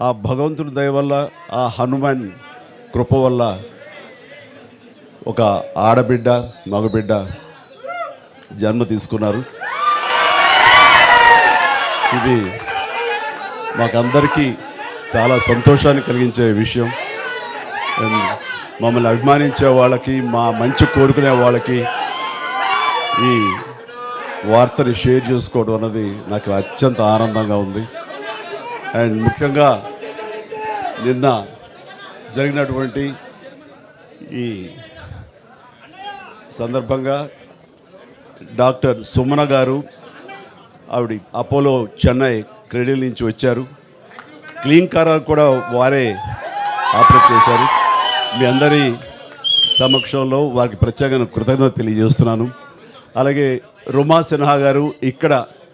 ఆ భగవంతుడి దయ వల్ల, ఆ హనుమాన్ కృప వల్ల ఒక ఆడబిడ్డ మగబిడ్డ జన్మ తీసుకున్నారు. ఇది మాకందరికీ చాలా సంతోషాన్ని కలిగించే విషయం. మమ్మల్ని అభిమానించే వాళ్ళకి, మా మంచి కోరుకునే వాళ్ళకి ఈ వార్తని షేర్ చేసుకోవడం అన్నది నాకు అత్యంత ఆనందంగా ఉంది. అండ్ ముఖ్యంగా నిన్న జరిగినటువంటి ఈ సందర్భంగా డాక్టర్ సుమన గారు, ఆవిడ అపోలో చెన్నై క్రెడిల్ నుంచి వచ్చారు. క్లీన్ కారాలు కూడా వారే ఆపరేట్ చేశారు. మీ అందరి సమక్షంలో వారికి ప్రత్యేకంగా కృతజ్ఞత తెలియజేస్తున్నాను. అలాగే రుమా సిన్హా గారు ఇక్కడ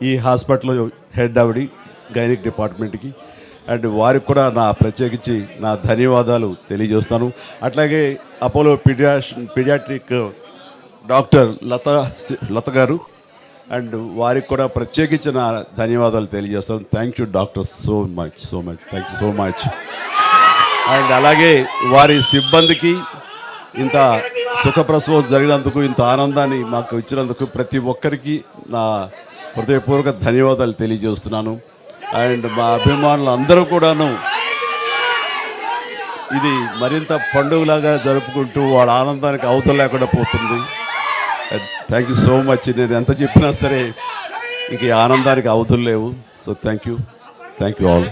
ఈ హాస్పిటల్లో హెడ్ ఆవిడ గైనిక్ డిపార్ట్మెంట్కి, అండ్ వారికి కూడా నా ప్రత్యేకించి నా ధన్యవాదాలు తెలియజేస్తాను. అట్లాగే అపోలో పీడియాట్రిక్ డాక్టర్ లత గారు, అండ్ వారికి కూడా ప్రత్యేకించి నా ధన్యవాదాలు తెలియజేస్తాను. Thank you doctor, so much thank you so much. And అలాగే వారి సిబ్బందికి ఇంత సుఖప్రసవం జరిగినందుకు, ఇంత ఆనందాన్ని మాకు ఇచ్చినందుకు ప్రతి ఒక్కరికి నా హృదయపూర్వక ధన్యవాదాలు తెలియజేస్తున్నాను. అండ్ మా అభిమానులు అందరూ కూడాను ఇది మరింత పండుగలాగా జరుపుకుంటూ వాళ్ళ ఆనందానికి అవతల లేకుండా పోతుంది. Thank you so much. నేను ఎంత చెప్పినా సరే ఇంక ఆనందానికి అవతులు లేవు. So thank you all.